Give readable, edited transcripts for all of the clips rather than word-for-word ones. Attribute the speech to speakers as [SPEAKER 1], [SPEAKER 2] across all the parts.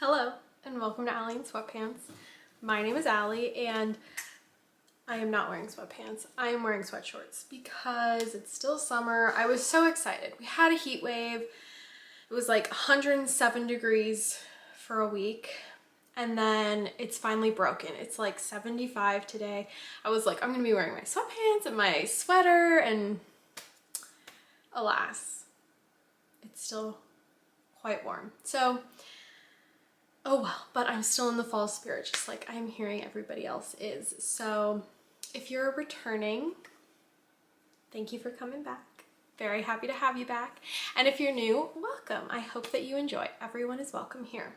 [SPEAKER 1] Hello and welcome to Allie in Sweatpants. My name is Allie and I am not wearing sweatpants. I am wearing sweat shorts because it's still summer. I was so excited. We had a heat wave. It was like 107 degrees for a week and then it's finally broken. It's like 75 today. I was like, I'm gonna be wearing my sweatpants and my sweater, and alas, it's still quite warm. So oh well, but I'm still in the fall spirit, just like I'm hearing everybody else is. So if you're returning, thank you for coming back. Very happy to have you back. And if you're new, welcome. I hope that you enjoy. Everyone is welcome here.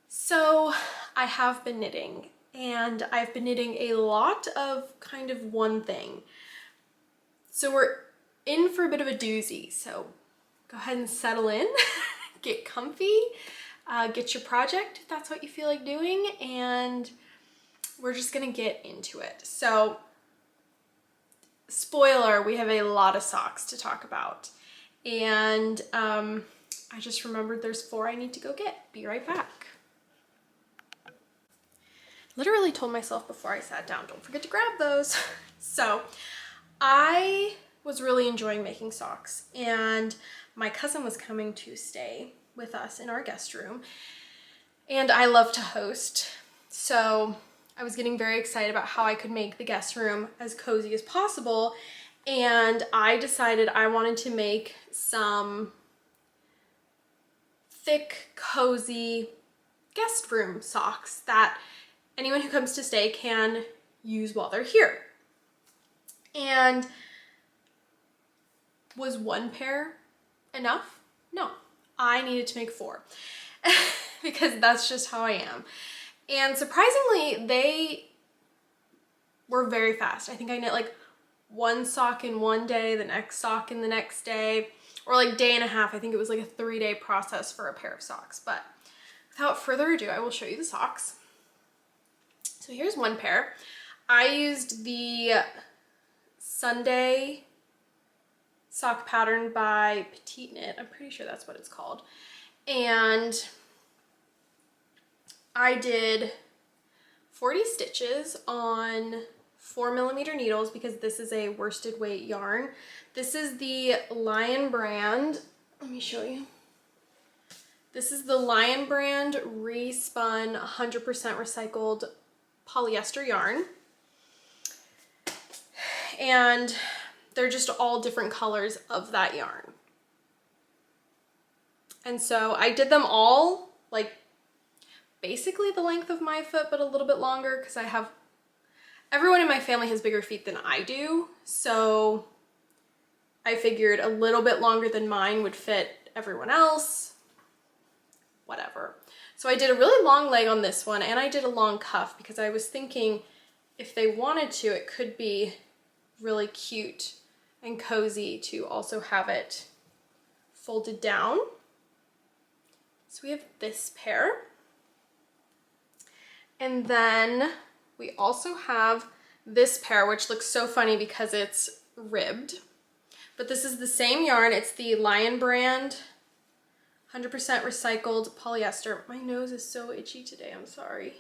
[SPEAKER 1] So I have been knitting, and I've been knitting a lot of kind of one thing. So we're in for a bit of a doozy. So go ahead and settle in, get comfy. Get your project if that's what you feel like doing, and we're just gonna get into it. So, spoiler, we have a lot of socks to talk about, and I just remembered there's 4 I need to go get. Be right back. Literally told myself before I sat down, don't forget to grab those. So I was really enjoying making socks, and my cousin was coming to stay with us in our guest room, and I love to host, so I was getting very excited about how I could make the guest room as cozy as possible, and I decided I wanted to make some thick, cozy guest room socks that anyone who comes to stay can use while they're here. And was 1 pair enough? No. I needed to make 4 because that's just how I am. And surprisingly, they were very fast. I think I knit like 1 sock in 1 day, the next sock in the next day, or like day and a half. I think it was like a 3-day process for a pair of socks. But without further ado, I will show you the socks. So here's 1 pair. I used the Sunday sock pattern by Petite Knit. I'm pretty sure that's what it's called. And I did 40 stitches on 4mm needles because this is a worsted weight yarn. This is the Lion brand. Let me show you. This is the Lion brand respun 100% recycled polyester yarn. And they're just all different colors of that yarn. And so I did them all like basically the length of my foot, but a little bit longer because everyone in my family has bigger feet than I do. So I figured a little bit longer than mine would fit everyone else, whatever. So I did a really long leg on this one, and I did a long cuff because I was thinking if they wanted to, it could be really cute and cozy to also have it folded down. So we have this pair. And then we also have this pair, which looks so funny because it's ribbed. But this is the same yarn. It's the Lion brand 100% recycled polyester. My nose is so itchy today, I'm sorry.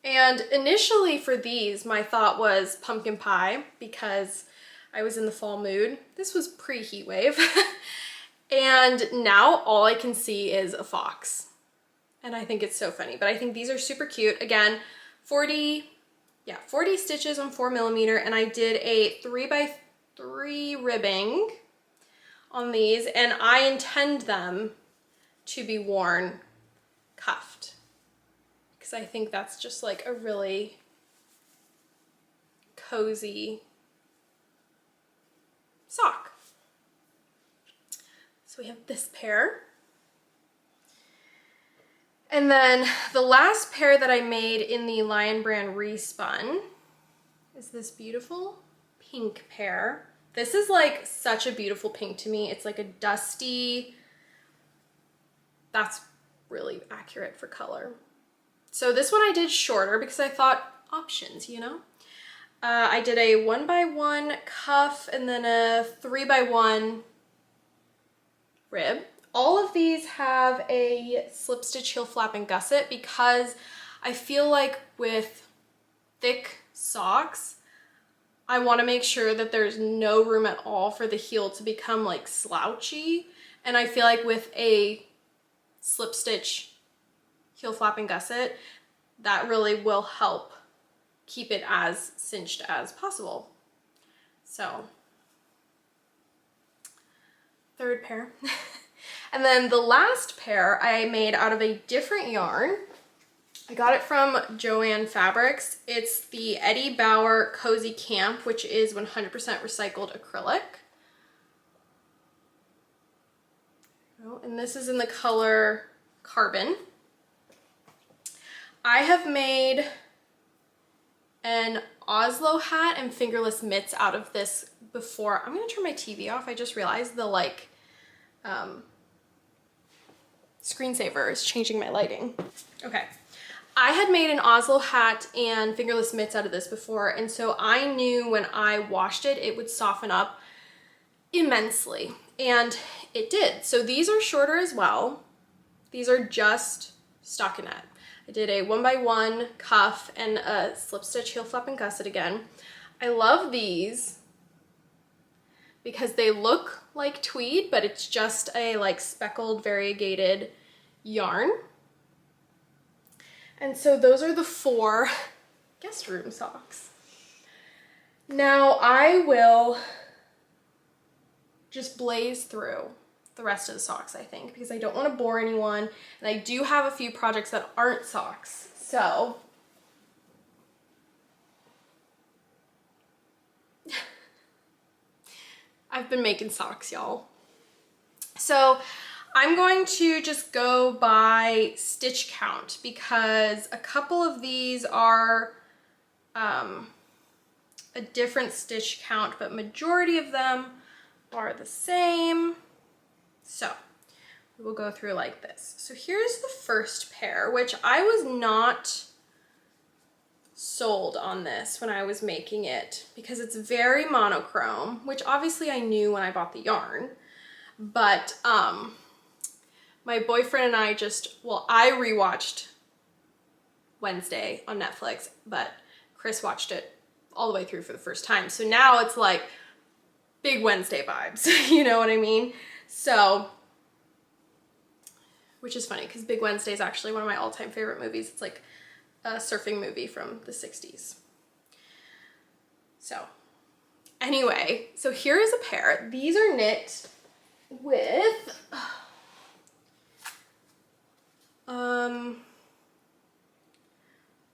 [SPEAKER 1] And initially for these, my thought was pumpkin pie because I was in the fall mood. This was pre-heat wave. And now all I can see is a fox. And I think it's so funny, but I think these are super cute. Again, 40 stitches on 4mm, and I did a 3x3 ribbing on these, and I intend them to be worn cuffed. Because I think that's just like a really cozy sock. So we have this pair. And then the last pair that I made in the Lion brand respun is this beautiful pink pair. This is like such a beautiful pink to me. It's like a dusty, that's really accurate for color. So this one I did shorter because I thought options, you know? I did a 1x1 cuff and then a 3x1 rib all of these have a slip stitch heel flap and gusset because I feel like with thick socks, I want to make sure that there's no room at all for the heel to become like slouchy. And I feel like with a slip stitch heel flap and gusset, that really will help keep it as cinched as possible. So, third pair. And then the last pair I made out of a different yarn. I got it from Joann Fabrics. It's the Eddie Bauer Cozy Camp, which is 100% recycled acrylic. And this is in the color Carbon. I have made an Oslo hat and fingerless mitts out of this before. I'm gonna turn my TV off. I just realized the like screensaver is changing my lighting. Okay. I had made an Oslo hat and fingerless mitts out of this before, and so I knew when I washed it, it would soften up immensely, and it did. So these are shorter as well. These are just stockinette. I did a 1x1 cuff and a slip stitch heel flap and gusset again. I love these because they look like tweed, but it's just a like speckled variegated yarn. And so those are the 4 guest room socks. Now I will just blaze through the rest of the socks, I think, because I don't want to bore anyone. And I do have a few projects that aren't socks. So I've been making socks, y'all. So I'm going to just go by stitch count because a couple of these are a different stitch count, but majority of them are the same. So we will go through like this. So here's the first pair, which I was not sold on this when I was making it because it's very monochrome, which obviously I knew when I bought the yarn, but my boyfriend and I I rewatched Wednesday on Netflix, but Chris watched it all the way through for the first time. So now it's like big Wednesday vibes, you know what I mean? So, which is funny because Big Wednesday is actually one of my all-time favorite movies. It's like a surfing movie from the 60s. So anyway, so here is a pair. These are knit with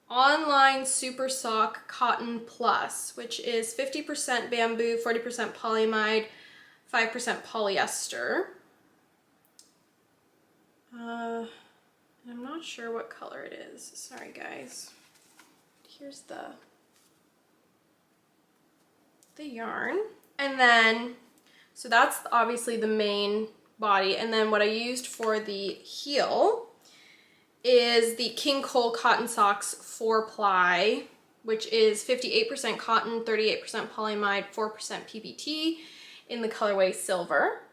[SPEAKER 1] Online Super Sock Cotton Plus, which is 50% bamboo, 40% polyamide, 5% polyester. I'm not sure what color it is. Sorry, guys. Here's the yarn. And then, so that's obviously the main body. And then what I used for the heel is the King Cole Cotton Socks 4-ply, which is 58% cotton, 38% polyamide, 4% PBT in the colorway Silver.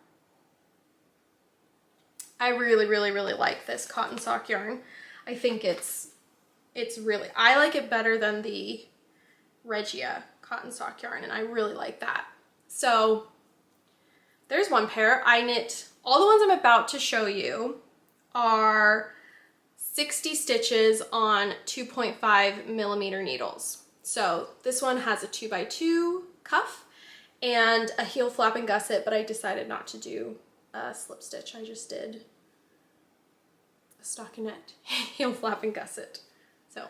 [SPEAKER 1] I really, really, really like this cotton sock yarn. I think it's really, I like it better than the Regia cotton sock yarn, and I really like that. So there's one pair. I knit, all the ones I'm about to show you are 60 stitches on 2.5 millimeter needles. So this one has a 2x2 cuff and a heel flap and gusset, but I decided not to do a slip stitch. I just did a stockinette heel flap and gusset. So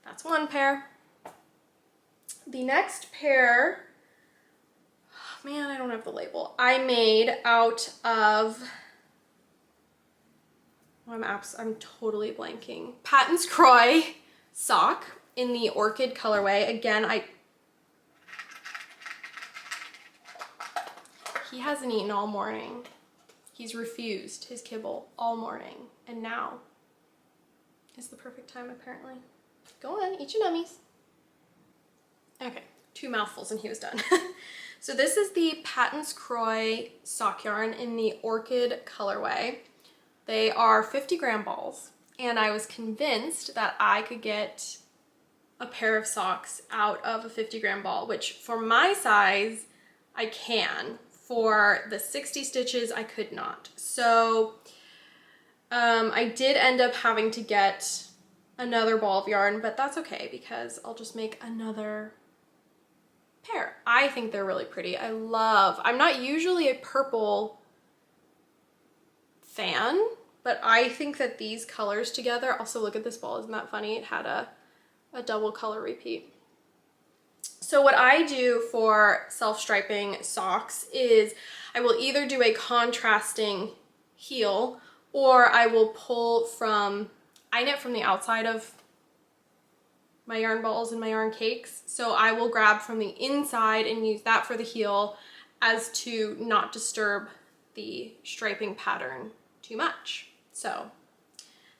[SPEAKER 1] that's one pair. The next pair, oh man, I don't have the label. I made out of, I'm totally blanking. Patton's Croix sock in the orchid colorway. Again, he hasn't eaten all morning. He's refused his kibble all morning, and now is the perfect time apparently. Go on, eat your nummies. Okay, 2 mouthfuls and he was done. So this is the Patons Croix sock yarn in the Orchid colorway. They are 50-gram balls, and I was convinced that I could get a pair of socks out of a 50-gram ball, which for my size, I can. For the 60 stitches, I could not. So I did end up having to get another ball of yarn, but that's okay because I'll just make another pair. I think they're really pretty. I'm not usually a purple fan, but I think that these colors together, also look at this ball, isn't that funny? It had a double color repeat. So what I do for self-striping socks is I will either do a contrasting heel, or I will I knit from the outside of my yarn balls and my yarn cakes. So I will grab from the inside and use that for the heel as to not disturb the striping pattern too much. So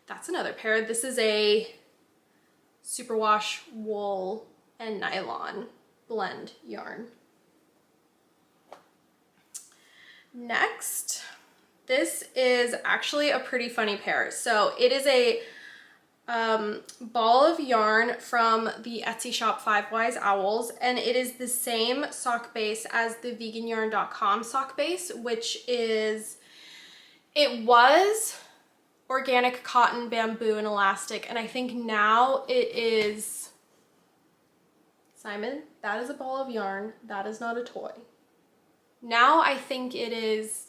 [SPEAKER 1] that's another pair. This is a superwash wool and nylon blend yarn. Next, this is actually a pretty funny pair. So it is a ball of yarn from the Etsy shop Five Wise Owls, and it is the same sock base as the veganyarn.com sock base, it was organic cotton, bamboo, and elastic, and I think now it is, Simon, that is a ball of yarn, that is not a toy. Now I think it is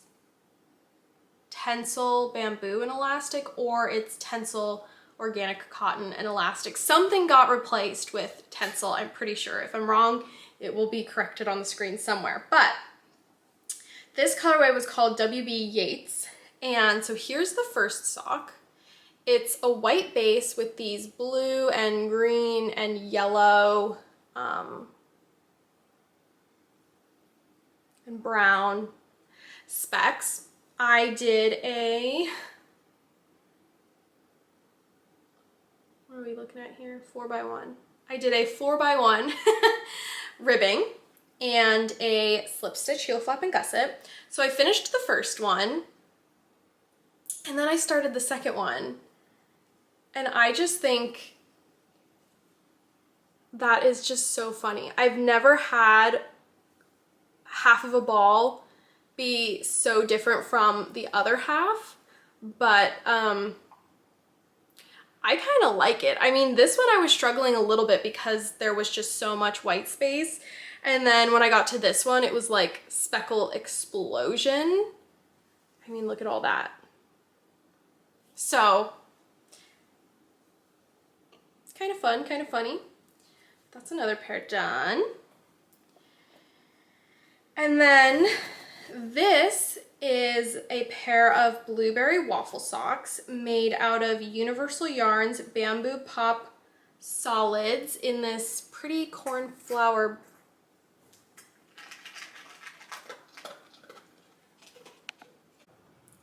[SPEAKER 1] Tencel, bamboo, and elastic, or it's Tencel, organic cotton, and elastic. Something got replaced with Tencel, I'm pretty sure. If I'm wrong, it will be corrected on the screen somewhere. But this colorway was called WB Yates, and so here's the first sock. It's a white base with these blue and green and yellow and brown specks. I did what are we looking at here? 4x1. I did a 4x1 ribbing and a slip stitch, heel flap, and gusset. So I finished the first one, and then I started the second one, and I just think that is just so funny. I've never had half of a ball be so different from the other half, but I kind of like it. I mean, this one I was struggling a little bit because there was just so much white space, and then when I got to this one, it was like speckle explosion. I mean, look at all that. So it's kind of fun, kind of funny. That's another pair done. And then this is a pair of blueberry waffle socks made out of Universal Yarns Bamboo Pop solids in this pretty cornflower.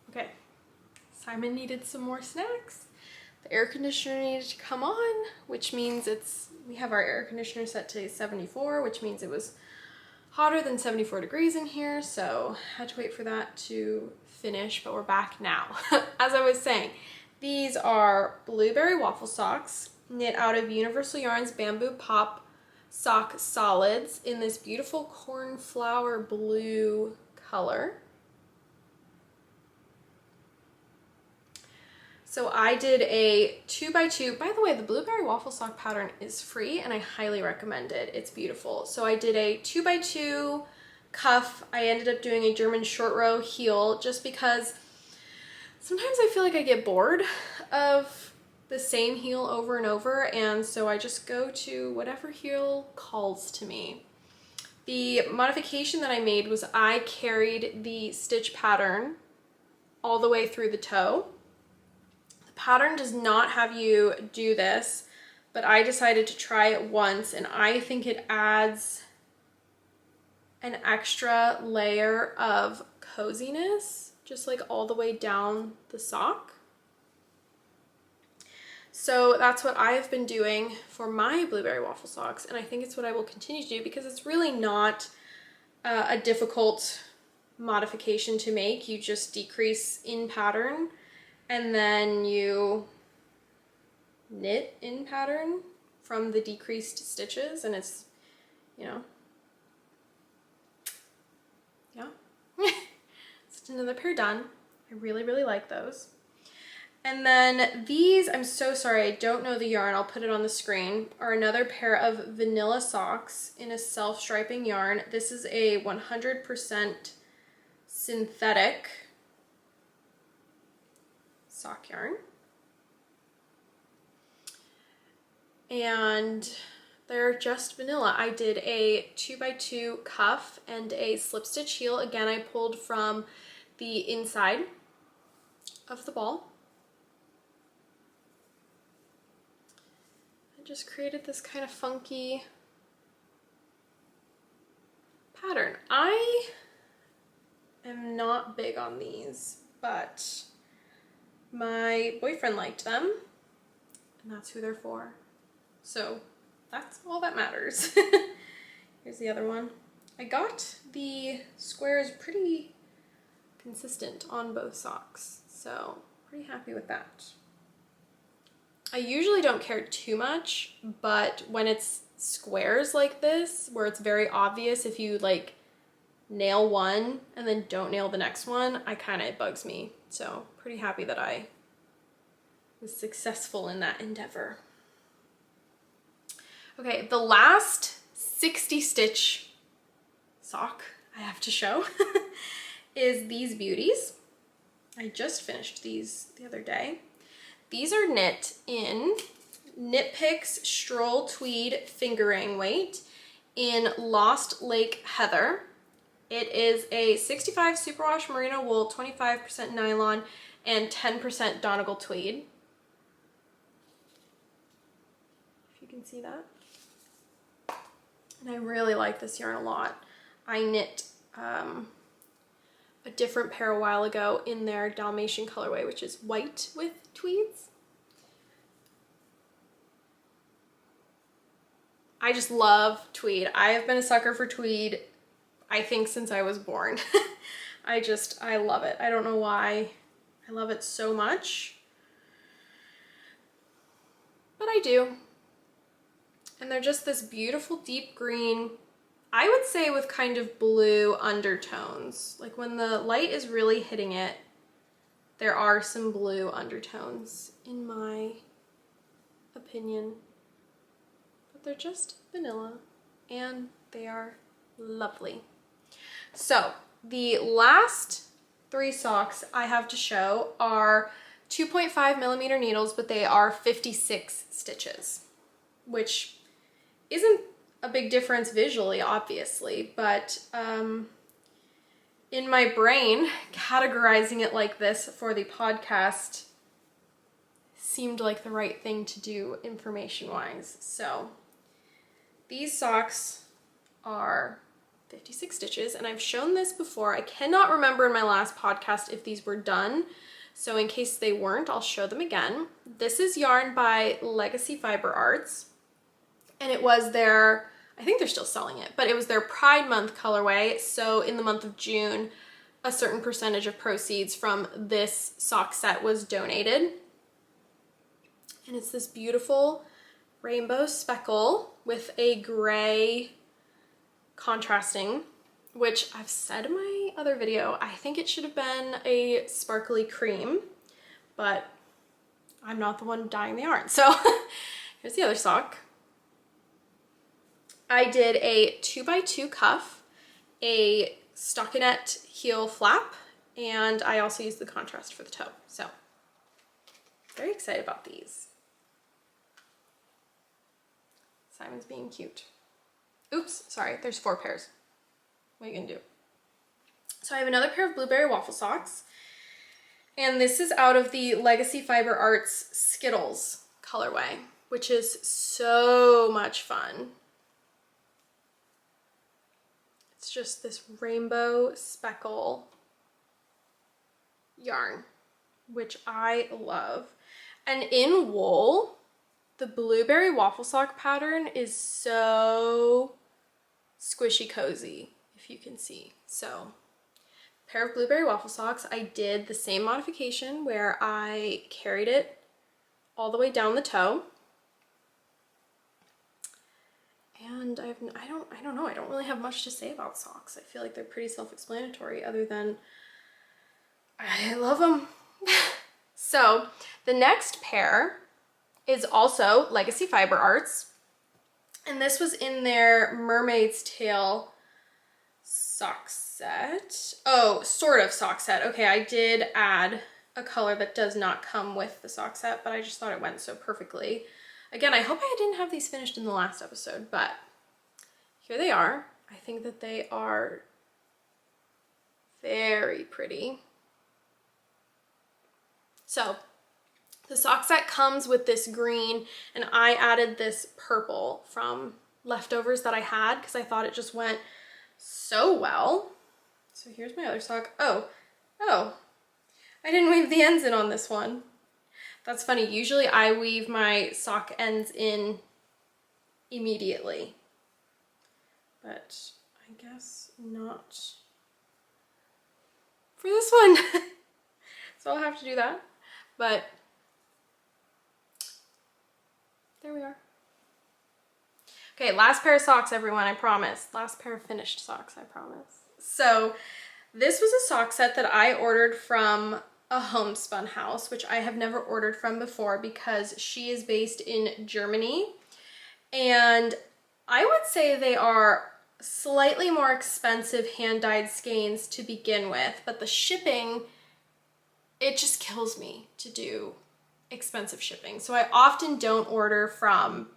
[SPEAKER 1] Okay, Simon needed some more snacks. The air conditioner needed to come on, which means we have our air conditioner set to 74, which means it was hotter than 74 degrees in here, so I had to wait for that to finish, but we're back now. As I was saying, these are blueberry waffle socks knit out of Universal Yarns Bamboo Pop sock solids in this beautiful cornflower blue color. So I did a 2x2. By the way, the blueberry waffle sock pattern is free and I highly recommend it. It's beautiful. So I did a 2x2 cuff. I ended up doing a German short row heel just because sometimes I feel like I get bored of the same heel over and over, and so I just go to whatever heel calls to me. The modification that I made was I carried the stitch pattern all the way through the toe. Pattern does not have you do this, but I decided to try it once, and I think it adds an extra layer of coziness, just like all the way down the sock. So that's what I've been doing for my blueberry waffle socks, and I think it's what I will continue to do because it's really not a difficult modification to make. You just decrease in pattern and then you knit in pattern from the decreased stitches, and it's, you know, yeah. It's another pair done. I really, really like those. And then these, I'm so sorry, I don't know the yarn, I'll put it on the screen, are another pair of vanilla socks in a self-striping yarn. This is a 100% synthetic sock yarn. And they're just vanilla. I did a 2x2 cuff and a slip stitch heel. Again, I pulled from the inside of the ball. I just created this kind of funky pattern. I am not big on these, but my boyfriend liked them, and that's who they're for. So that's all that matters. Here's the other one. I got the squares pretty consistent on both socks, so pretty happy with that. I usually don't care too much, but when it's squares like this, where it's very obvious if you like nail one and then don't nail the next one, it bugs me. So pretty happy that I was successful in that endeavor. Okay, the last 60 stitch sock I have to show is these beauties. I just finished these the other day. These are knit in Knit Picks Stroll Tweed Fingering Weight in Lost Lake Heather. It is a 65 superwash merino wool, 25% nylon, and 10% Donegal tweed. If you can see that. And I really like this yarn a lot. I knit a different pair a while ago in their Dalmatian colorway, which is white with tweeds. I just love tweed. I have been a sucker for tweed, I think, since I was born. I love it. I don't know why I love it so much, but I do. And they're just this beautiful deep green, I would say with kind of blue undertones. Like when the light is really hitting it, there are some blue undertones in my opinion. But they're just vanilla and they are lovely. So the last 3 socks I have to show are 2.5 millimeter needles, but they are 56 stitches, which isn't a big difference visually, obviously, but in my brain, categorizing it like this for the podcast seemed like the right thing to do information-wise. So these socks are 56 stitches, and I've shown this before. I cannot remember in my last podcast if these were done, so in case they weren't, I'll show them again. This is yarn by Legacy Fiber Arts, and it was their, I think they're still selling it, but it was their Pride Month colorway. So in the month of June, a certain percentage of proceeds from this sock set was donated. And it's this beautiful rainbow speckle with a gray contrasting, which I've said in my other video, I think it should have been a sparkly cream, but I'm not the one dyeing the yarn. So here's the other sock. I did a 2x2 cuff, a stockinette heel flap, and I also used the contrast for the toe. So very excited about these. Simon's being cute. Oops, sorry, there's 4 pairs. What are you gonna do? So I have another pair of blueberry waffle socks, and this is out of the Legacy Fiber Arts Skittles colorway, which is so much fun. It's just this rainbow speckle yarn, which I love. And in wool, the blueberry waffle sock pattern is so squishy cozy, if you can see. So pair of blueberry waffle socks. I did the same modification where I carried it all the way down the toe. And I don't know, I don't really have much to say about socks. I feel like they're pretty self-explanatory other than I love them. So the next pair is also Legacy Fiber Arts. And this was in their Mermaid's Tail sock set. Oh, sort of sock set. Okay, I did add a color that does not come with the sock set, but I just thought it went so perfectly. Again, I hope I didn't have these finished in the last episode, but here they are. I think that they are very pretty. So the sock set comes with this green, and I added this purple from leftovers that I had because I thought it just went so well. So here's my other sock. Oh, I didn't weave the ends in on this one. That's funny. Usually I weave my sock ends in immediately, but I guess not for this one. So I'll have to do that, but there we are. Okay, last pair of socks, everyone, I promise. Last pair of finished socks, I promise. So this was a sock set that I ordered from a homespun house, which I have never ordered from before because she is based in Germany. And I would say they are slightly more expensive hand-dyed skeins to begin with, but the shipping, it just kills me to do expensive shipping. So I often don't order from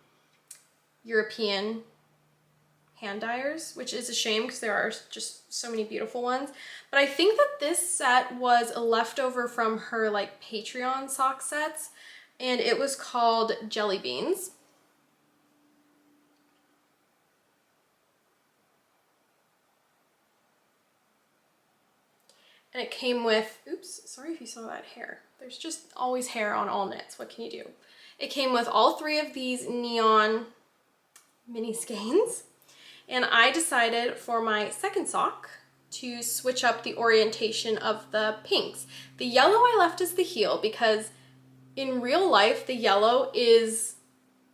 [SPEAKER 1] European hand dyers, which is a shame because there are just so many beautiful ones. But I think that this set was a leftover from her like Patreon sock sets, and it was called Jelly Beans. And it came with, oops, sorry if you saw that hair. There's just always hair on all knits. What can you do? It came with all three of these neon mini skeins. And I decided for my second sock to switch up the orientation of the pinks. The yellow I left as the heel because in real life, the yellow is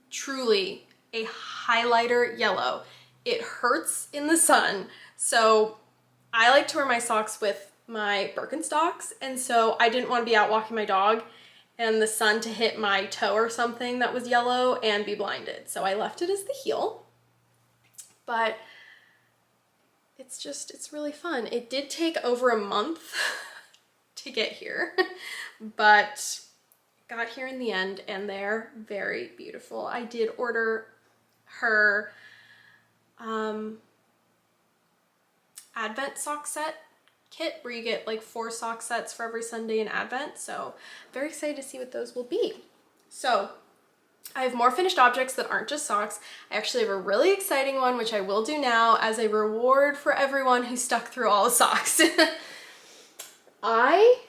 [SPEAKER 1] truly a highlighter yellow. It hurts in the sun. So I like to wear my socks with my Birkenstocks, and so I didn't want to be out walking my dog and the sun to hit my toe or something that was yellow and be blinded. So I left it as the heel, but it's really fun. It did take over a month to get here, but got here in the end, and they're very beautiful. I did order her Advent sock set kit where you get like 4 sock sets for every Sunday in Advent. So very excited to see what those will be. So I have more finished objects that aren't just socks. I actually have a really exciting one, which I will do now as a reward for everyone who stuck through all the socks. I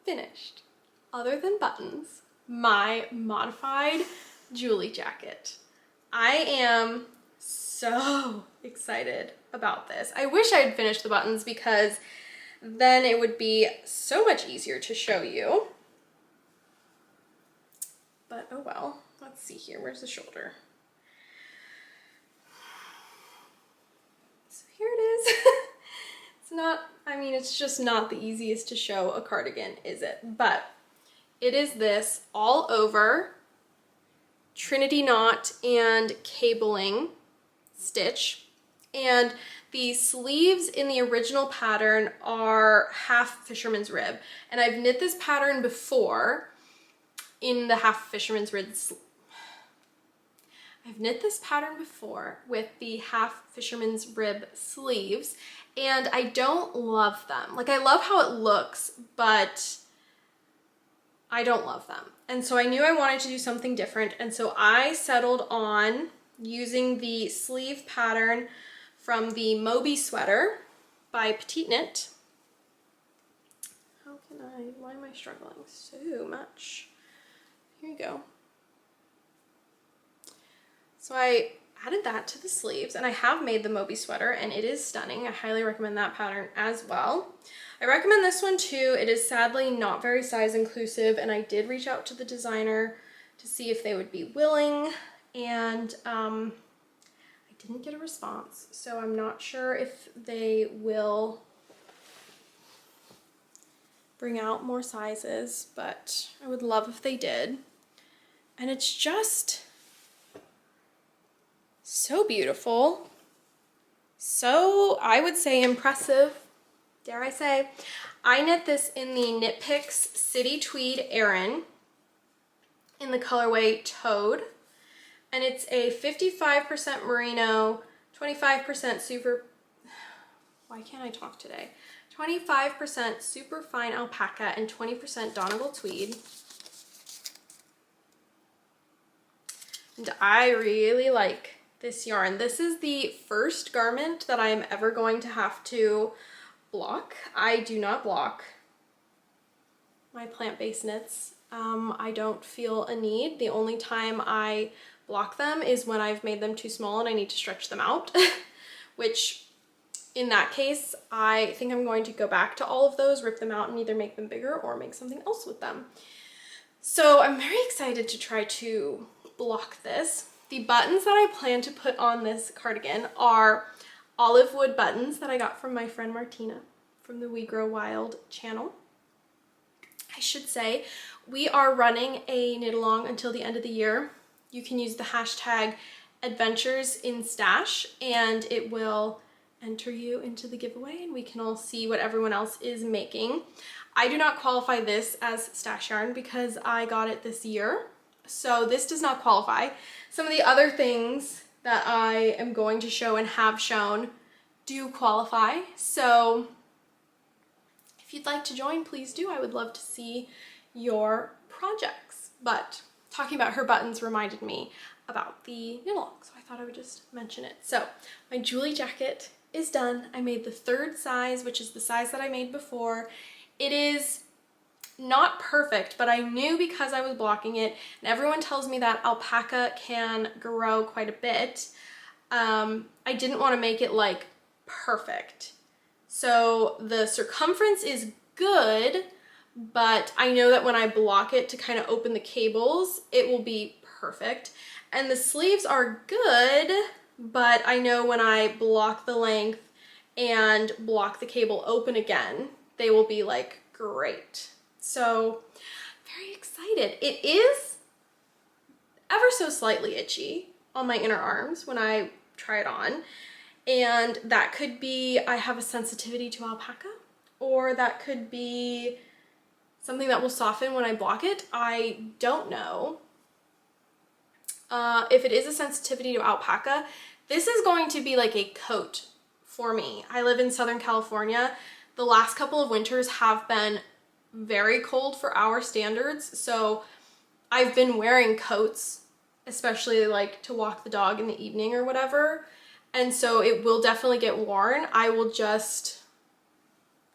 [SPEAKER 1] finished, other than buttons, my modified Julie jacket. I am so excited about this. I wish I had finished the buttons because then it would be so much easier to show you. But oh well. Let's see here. Where's the shoulder? So here it is. It's not, I mean, it's just not the easiest to show a cardigan, is it? But it is this all over Trinity knot and cabling stitch, and the sleeves in the original pattern are half fisherman's rib, and I've knit this pattern before in the half fisherman's rib. I've knit this pattern before with the half fisherman's rib sleeves, and I don't love them. Like, I love how it looks, but I don't love them. And so I knew I wanted to do something different, and so I settled on using the sleeve pattern from the Moby sweater by Petite Knit. Why am I struggling so much? Here you go. So I added that to the sleeves, and I have made the Moby sweater and it is stunning. I highly recommend that pattern as well. I recommend this one too. It is sadly not very size inclusive, and I did reach out to the designer to see if they would be willing, and I didn't get a response, so I'm not sure if they will bring out more sizes, but I would love if they did. And it's just so beautiful, so I would say impressive, dare I say. I knit this in the Knit Picks City Tweed Aran in the colorway Toad, and it's a 55% merino, 25% super, why can't I talk today? 25% super fine alpaca and 20% Donegal tweed. And I really like this yarn. This is the first garment that I'm ever going to have to block. I do not block my plant-based knits. I don't feel a need. The only time I block them is when I've made them too small and I need to stretch them out, which in that case, I think I'm going to go back to all of those, rip them out and either make them bigger or make something else with them. So I'm very excited to try to block this. The buttons that I plan to put on this cardigan are olive wood buttons that I got from my friend Martina from the We Grow Wild channel. I should say we are running a knit along until the end of the year. You can use the hashtag adventures in stash and it will enter you into the giveaway and we can all see what everyone else is making. I do not qualify this as stash yarn because I got it this year, so this does not qualify. Some of the other things that I am going to show and have shown do qualify, so if you'd like to join, please do. I would love to see your projects. But talking about her buttons reminded me about the knit along, so I thought I would just mention it. So my Julie jacket is done. I made the 3rd size, which is the size that I made before. It is not perfect, but I knew because I was blocking it, and everyone tells me that alpaca can grow quite a bit. I didn't want to make it like perfect. So the circumference is good, but I know that when I block it to kind of open the cables, it will be perfect. And the sleeves are good, but I know when I block the length and block the cable open again, they will be like great. So very excited. It is ever so slightly itchy on my inner arms when I try it on. And that could be I have a sensitivity to alpaca, or that could be something that will soften when I block it. I don't know. If it is a sensitivity to alpaca, this is going to be like a coat for me. I live in Southern California. The last couple of winters have been very cold for our standards, so I've been wearing coats, especially like to walk the dog in the evening or whatever, and so it will definitely get worn. I will just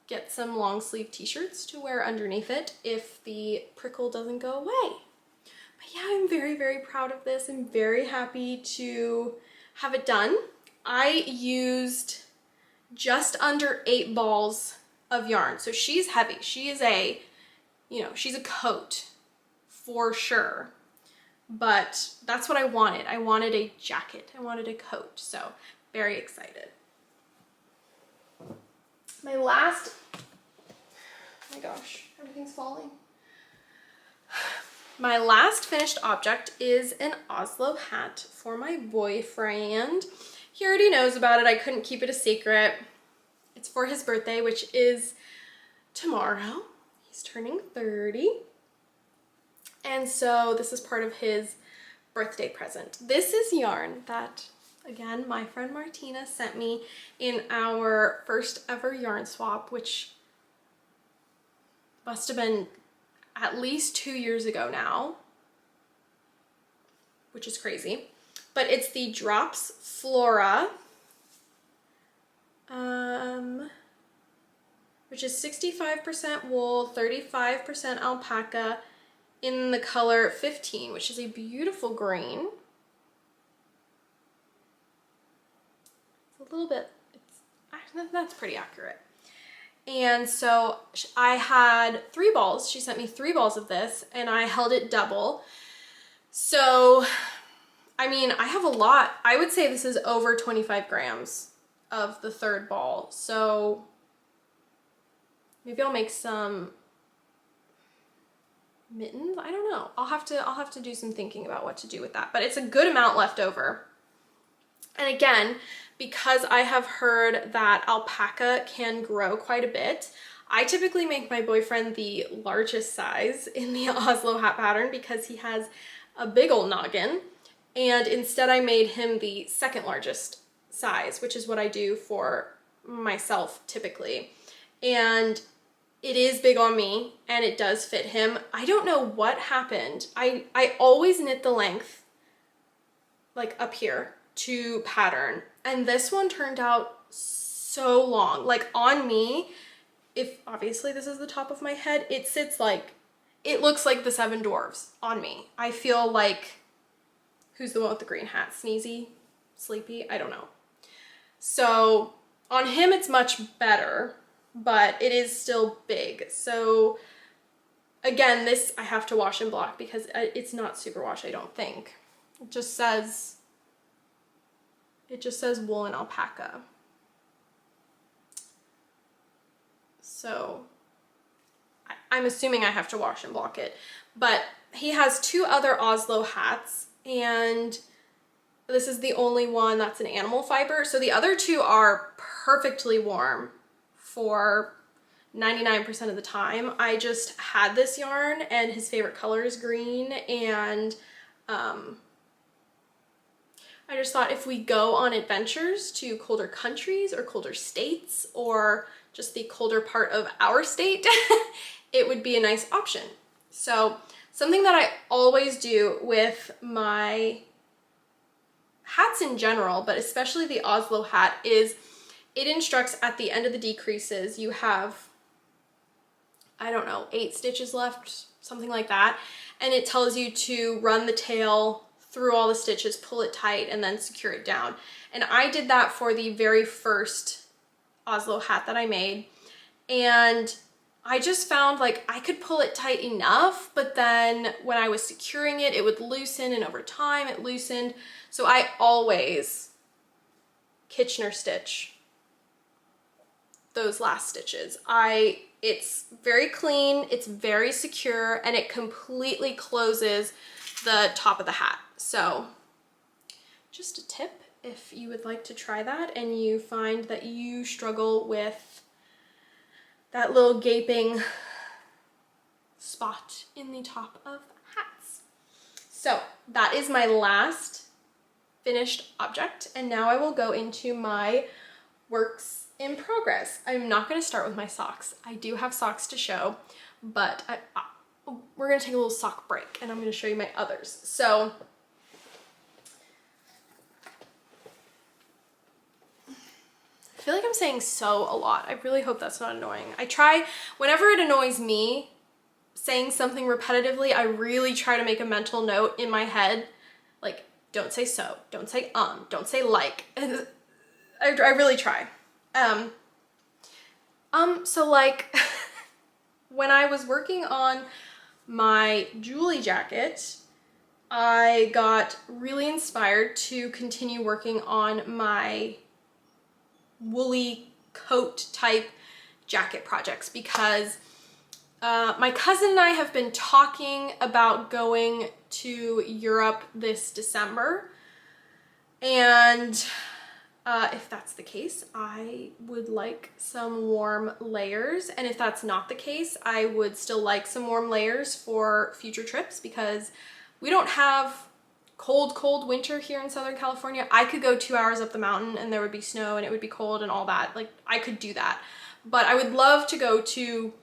[SPEAKER 1] get some long sleeve t-shirts to wear underneath it if the prickle doesn't go away. But yeah, I'm very, very proud of this. I'm very happy to have it done. I used just under 8 balls of yarn. So she's heavy. She is a, you know, she's a coat for sure. But that's what I wanted. I wanted a jacket. I wanted a coat. So very excited. My last, oh my gosh, everything's falling. My last finished object is an Oslo hat for my boyfriend. He already knows about it. I couldn't keep it a secret. It's for his birthday, which is tomorrow. He's turning 30. And so this is part of his birthday present. This is yarn that, again, my friend Martina sent me in our first ever yarn swap, which must have been at least 2 years ago now, which is crazy. But it's the Drops Flora, which is 65% wool, 35% alpaca, in the color 15, which is a beautiful green. little bit, that's pretty accurate. And so I had 3 balls. She sent me 3 balls of this and I held it double. So, I mean, I have a lot. I would say this is over 25 grams of the 3rd ball. So maybe I'll make some mittens. I don't know. I'll have to do some thinking about what to do with that, but it's a good amount left over. And again, because I have heard that alpaca can grow quite a bit, I typically make my boyfriend the largest size in the Oslo hat pattern because he has a big old noggin. And instead I made him the 2nd largest size, which is what I do for myself typically. And it is big on me and it does fit him. I don't know what happened. I always knit the length like up here to pattern, and this one turned out so long. Like on me, if obviously this is the top of my head, it sits like, it looks like the 7 dwarves on me. I feel like, who's the one with the green hat? Sneezy? Sleepy? I don't know. So on him it's much better, but it is still big. So again, this I have to wash and block because it's not super wash, I don't think. It just says wool and alpaca. So I'm assuming I have to wash and block it. But he has 2 other Oslo hats, and this is the only one that's an animal fiber. So the other 2 are perfectly warm for 99% of the time. I just had this yarn and his favorite color is green, and I just thought if we go on adventures to colder countries or colder states or just the colder part of our state, it would be a nice option. So something that I always do with my hats in general, but especially the Oslo hat, is it instructs at the end of the decreases, you have, I don't know, 8 stitches left, something like that. And it tells you to run the tail through all the stitches, pull it tight, and then secure it down. And I did that for the very first Oslo hat that I made. And I just found like I could pull it tight enough, but then when I was securing it, it would loosen, and over time it loosened. So I always Kitchener stitch those last stitches. It's very clean, it's very secure, and it completely closes the top of the hat. So just a tip if you would like to try that and you find that you struggle with that little gaping spot in the top of hats. So that is my last finished object, and now I will go into my works in progress. I'm not going to start with my socks. I do have socks to show, but we're going to take a little sock break and I'm going to show you my others. So I feel like I'm saying so a lot. I really hope that's not annoying. I try, whenever it annoys me, saying something repetitively, I really try to make a mental note in my head, like, don't say so, don't say don't say like. I really try. So like, when I was working on my Julie jacket, I got really inspired to continue working on my woolly coat type jacket projects because my cousin and I have been talking about going to Europe this December, and if that's the case, I would like some warm layers, and if that's not the case, I would still like some warm layers for future trips because we don't have cold winter here in Southern California. I could go 2 hours up the mountain and there would be snow and it would be cold and all that. Like, I could do that. But I would love to go to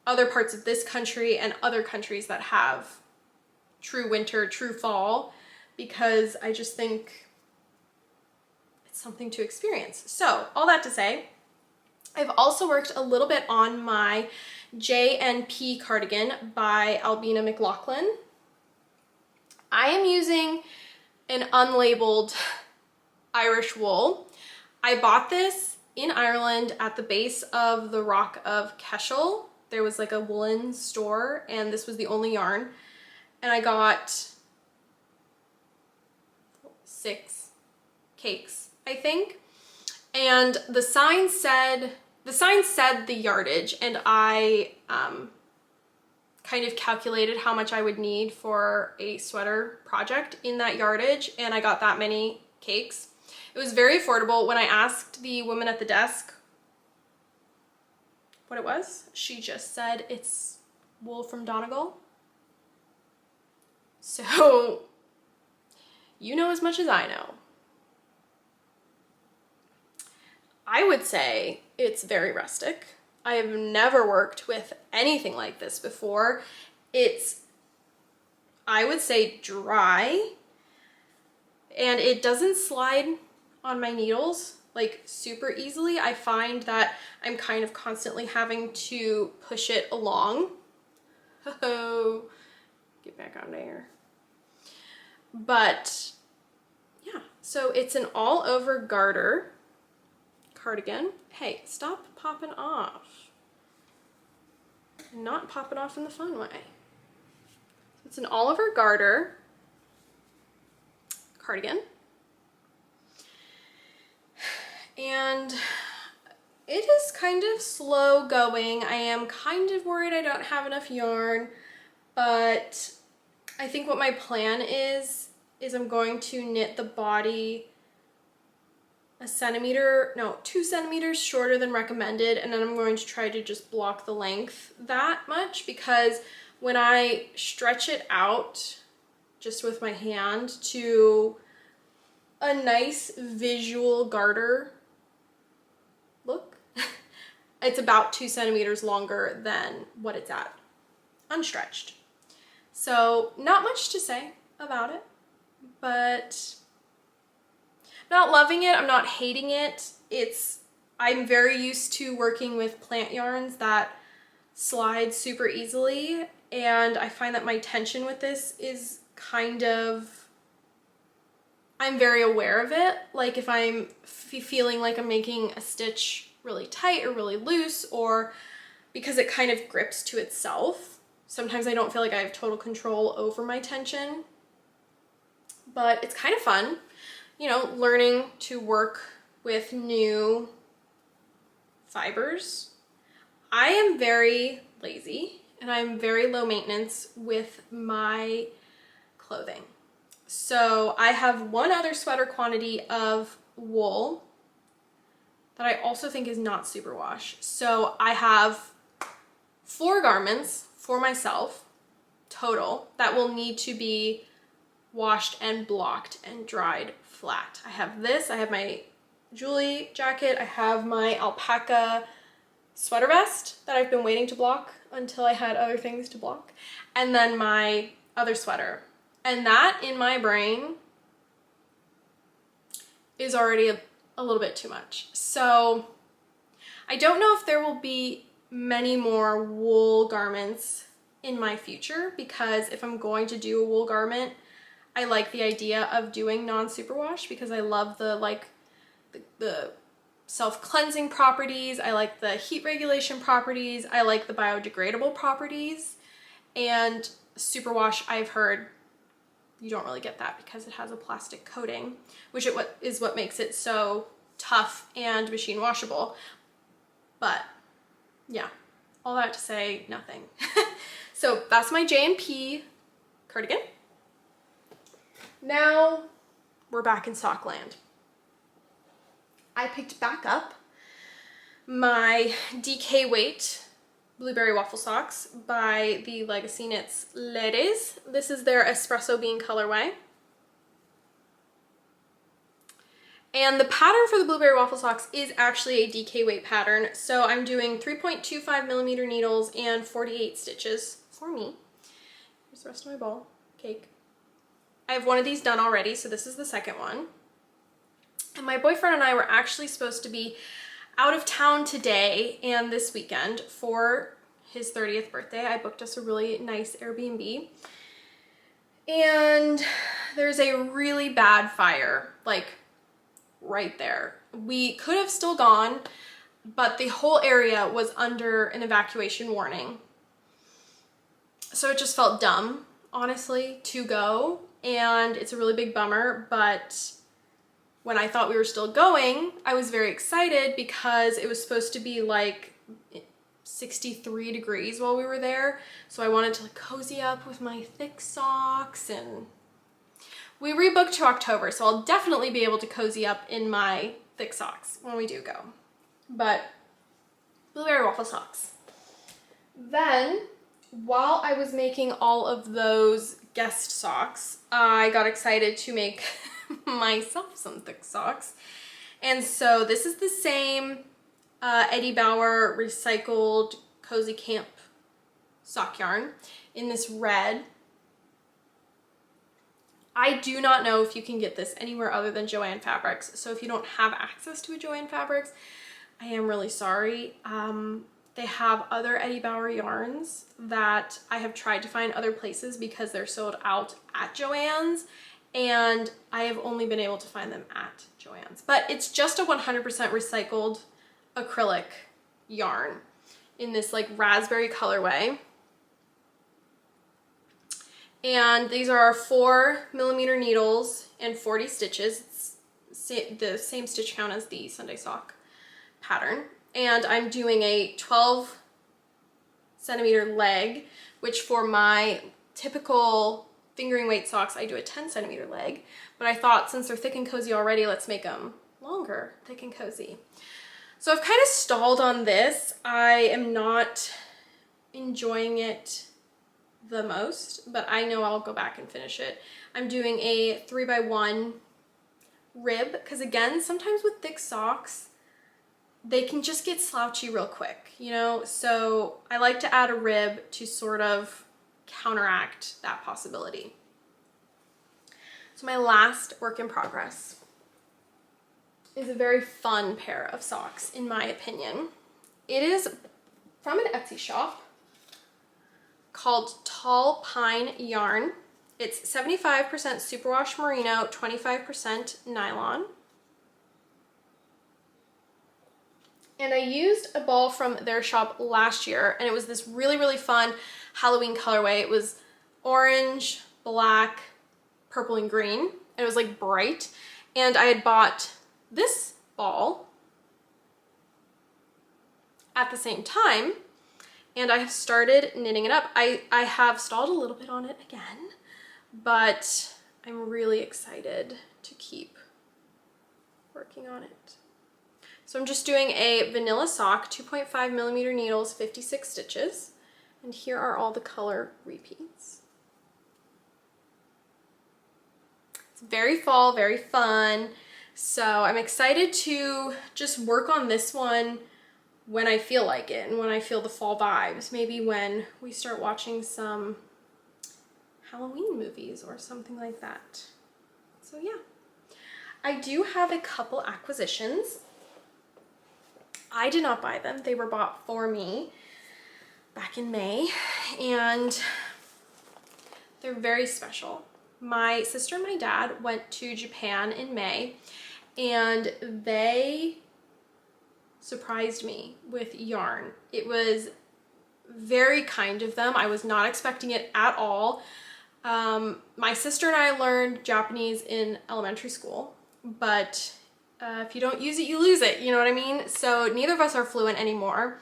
[SPEAKER 1] other parts of this country and other countries that have true winter, true fall, because I just think it's something to experience. So all that to say, I've also worked a little bit on my JNP cardigan by Albina McLaughlin. I am using an unlabeled Irish wool. I bought this in Ireland at the base of the Rock of Cashel. There was like a woolen store and this was the only yarn. And I got 6 cakes, I think. And the sign said the yardage, and I kind of calculated how much I would need for a sweater project in that yardage, and I got that many cakes. It was very affordable. When I asked the woman at the desk what it was, she just said it's wool from Donegal. So you know as much as I know. I would say it's very rustic. I have never worked with anything like this before. It's, I would say, dry, and it doesn't slide on my needles like super easily. I find that I'm kind of constantly having to push it along. Oh, get back on there. But yeah, so it's an all over garter cardigan. Hey, stop popping off. Not popping off in the fun way. It's an all over garter cardigan. And it is kind of slow going. I am kind of worried I don't have enough yarn, but I think what my plan is I'm going to knit the body 2 centimeters shorter than recommended, and then I'm going to try to just block the length that much, because when I stretch it out just with my hand to a nice visual garter look, it's about 2 centimeters longer than what it's at unstretched. So not much to say about it, but not loving it, I'm not hating it. I'm very used to working with plant yarns that slide super easily, and I find that my tension with this is kind of, I'm very aware of it. Like if I'm feeling like I'm making a stitch really tight or really loose, or because it kind of grips to itself. Sometimes I don't feel like I have total control over my tension, but it's kind of fun. You know, learning to work with new fibers. I am very lazy and I'm very low maintenance with my clothing. So I have one other sweater quantity of wool that I also think is not superwash. So I have 4 garments for myself total that will need to be washed and blocked and dried flat. I have this, I have my Julie jacket, I have my alpaca sweater vest that I've been waiting to block until I had other things to block, and then my other sweater. And that in my brain is already a little bit too much. So I don't know if there will be many more wool garments in my future, because if I'm going to do a wool garment, I like the idea of doing non-superwash because I love the self-cleansing properties. I like the heat regulation properties. I like the biodegradable properties. And superwash, I've heard, you don't really get that because it has a plastic coating, which is what makes it so tough and machine washable. But yeah, all that to say nothing. So that's my J&P cardigan. Now we're back in sock land. I picked back up my DK weight blueberry waffle socks by the Legacy Knits Ladies. This is their espresso bean colorway. And the pattern for the blueberry waffle socks is actually a DK weight pattern. So I'm doing 3.25 millimeter needles and 48 stitches for me. Here's the rest of my ball cake. I have one of these done already, so this is the second one. And my boyfriend and I were actually supposed to be out of town today and this weekend for his 30th birthday. I booked us a really nice Airbnb. And there's a really bad fire, like right there. We could have still gone, but the whole area was under an evacuation warning. So it just felt dumb, honestly, to go. And it's a really big bummer, but when I thought we were still going, I was very excited because it was supposed to be like 63 degrees while we were there. So I wanted to like cozy up with my thick socks, and we rebooked to October, so I'll definitely be able to cozy up in my thick socks when we do go. But blueberry waffle socks. Then, while I was making all of those guest socks, I got excited to make myself some thick socks. And so this is the same Eddie Bauer recycled Cozy Camp sock yarn in this red. I do not know if you can get this anywhere other than Joann Fabrics. So if you don't have access to a Joann Fabrics, I am really sorry. They have other Eddie Bauer yarns that I have tried to find other places because they're sold out at Joann's, and I have only been able to find them at Joann's. But it's just a 100% recycled acrylic yarn in this like raspberry colorway. And these are our 4mm needles and 40 stitches. It's the same stitch count as the Sunday sock pattern. And I'm doing a 12cm leg, which for my typical fingering weight socks, I do a 10cm leg. But I thought since they're thick and cozy already, let's make them longer, thick and cozy. So I've kind of stalled on this. I am not enjoying it the most, but I know I'll go back and finish it. I'm doing a 3x1 rib because, again, sometimes with thick socks, they can just get slouchy real quick, you know? So I like to add a rib to sort of counteract that possibility. So my last work in progress is a very fun pair of socks, in my opinion. It is from an Etsy shop called Tall Pine Yarn. It's 75% superwash merino, 25% nylon. And I used a ball from their shop last year, and it was this really, really fun Halloween colorway. It was orange, black, purple, and green. And it was like bright. And I had bought this ball at the same time, and I have started knitting it up. I have stalled a little bit on it again, but I'm really excited to keep working on it. So I'm just doing a vanilla sock, 2.5mm needles, 56 stitches, and here are all the color repeats. It's very fall, very fun. So I'm excited to just work on this one when I feel like it and when I feel the fall vibes. Maybe when we start watching some Halloween movies or something like that. So yeah, I do have a couple acquisitions. I did not buy them. They were bought for me back in May, and they're very special. My sister and my dad went to Japan in May, and they surprised me with yarn. It was very kind of them. I was not expecting it at all. My sister and I learned Japanese in elementary school, but if you don't use it, you lose it, you know what I mean? So neither of us are fluent anymore.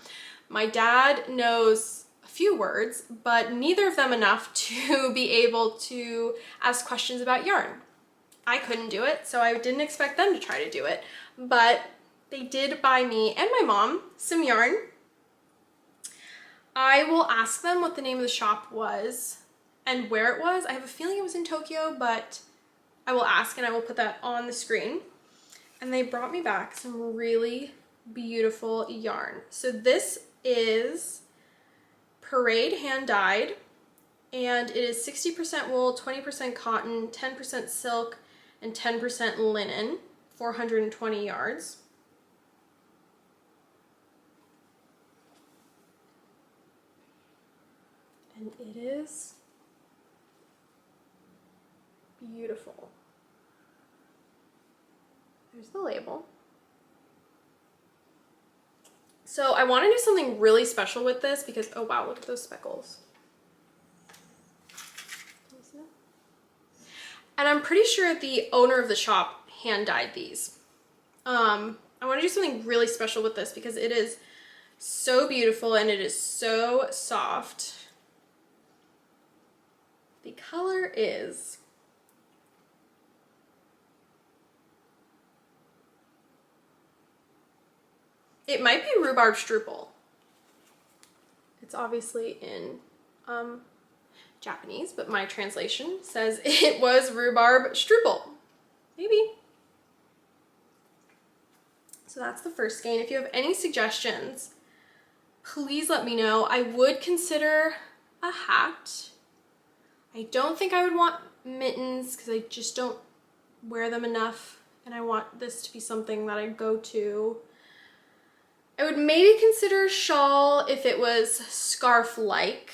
[SPEAKER 1] My dad knows a few words, but neither of them enough to be able to ask questions about yarn. I couldn't do it, so I didn't expect them to try to do it, but they did buy me and my mom some yarn. I will ask them what the name of the shop was and where it was. I have a feeling it was in Tokyo, but I will ask and I will put that on the screen. And they brought me back some really beautiful yarn. So this is Parade hand dyed, and it is 60% wool, 20% cotton, 10% silk, and 10% linen, 420 yards. And it is beautiful. There's the label. So I want to do something really special with this because, oh wow, look at those speckles. And I'm pretty sure the owner of the shop hand dyed these. I want to do something really special with this because it is so beautiful and it is so soft. The color is it might be rhubarb strupel. It's obviously in Japanese, but my translation says it was rhubarb strupel. Maybe. So that's the first skein. If you have any suggestions, please let me know. I would consider a hat. I don't think I would want mittens because I just don't wear them enough, and I want this to be something that I go to. I would maybe consider a shawl if it was scarf-like.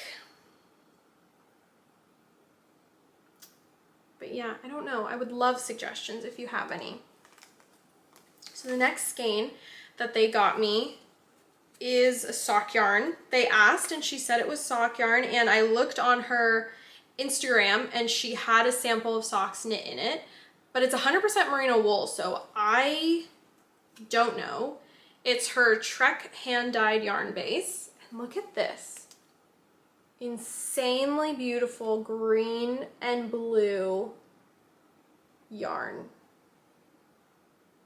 [SPEAKER 1] But yeah, I don't know. I would love suggestions if you have any. So the next skein that they got me is a sock yarn. They asked and she said it was sock yarn, and I looked on her Instagram and she had a sample of socks knit in it, but it's 100% merino wool, so I don't know. It's her Trek hand-dyed yarn base. And look at this. Insanely beautiful green and blue yarn.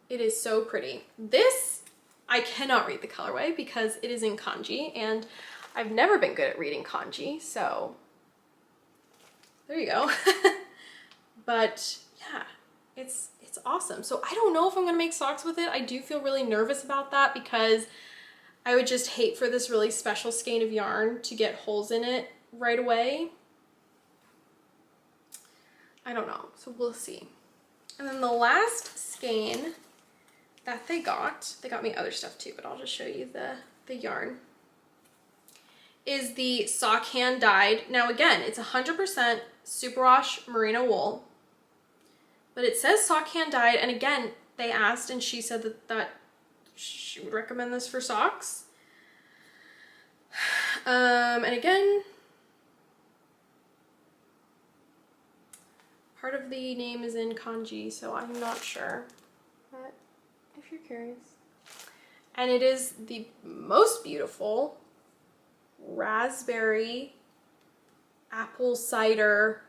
[SPEAKER 1] It is so pretty. This, I cannot read the colorway because it is in kanji, and I've never been good at reading kanji, so there you go. But yeah, it's awesome. So I don't know if I'm gonna make socks with it. I do feel really nervous about that because I would just hate for this really special skein of yarn to get holes in it right away. I don't know, so we'll see. And then the last skein that they got me other stuff too, but I'll just show you the yarn, is the sock hand dyed. Now again, it's 100% superwash merino wool, but it says sock hand dyed, and again, they asked and she said that she would recommend this for socks. And again, part of the name is in kanji, so I'm not sure, but if you're curious. And it is the most beautiful raspberry apple cider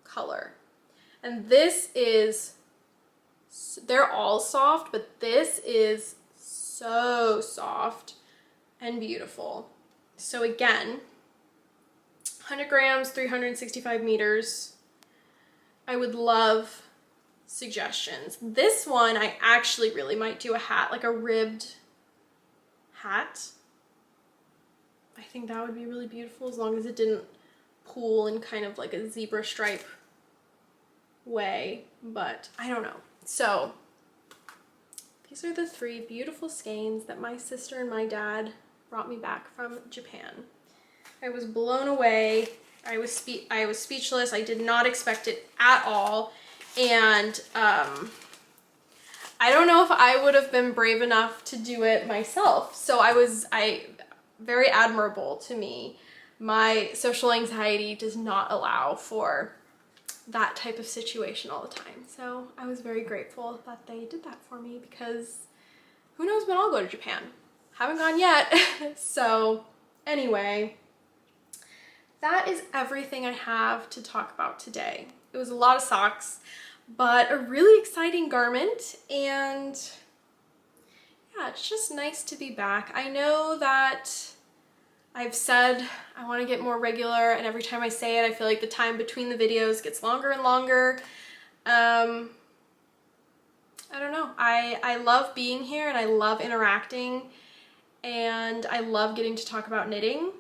[SPEAKER 1] color. And this is, they're all soft, but this is so soft and beautiful. So again, 100 grams, 365 meters. I would love suggestions. This one, I actually really might do a hat, like a ribbed hat. I think that would be really beautiful as long as it didn't pool in kind of like a zebra stripe way, but I don't know. So these are the 3 beautiful skeins that my sister and my dad brought me back from Japan. I was blown away. I was speechless. I did not expect it at all. And I don't know if I would have been brave enough to do it myself. So very admirable to me. My social anxiety does not allow for that type of situation all the time. So I was very grateful that they did that for me because who knows when I'll go to Japan. Haven't gone yet. So anyway, that is everything I have to talk about today. It was a lot of socks, but a really exciting garment, and yeah, it's just nice to be back. I know that I've said I want to get more regular, and every time I say it, I feel like the time between the videos gets longer and longer. I don't know. I love being here, and I love interacting, and I love getting to talk about knitting.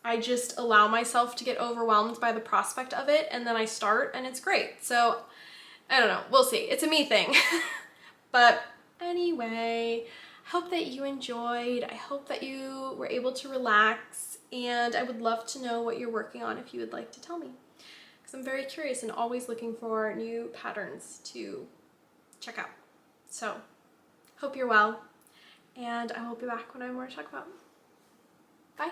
[SPEAKER 1] I just allow myself to get overwhelmed by the prospect of it, and then I start, and it's great. So I don't know, we'll see. It's a me thing. But anyway, I hope that you enjoyed. I hope that you were able to relax, and I would love to know what you're working on if you would like to tell me, because I'm very curious and always looking for new patterns to check out. So hope you're well, and I will be back when I have more to talk about. Bye.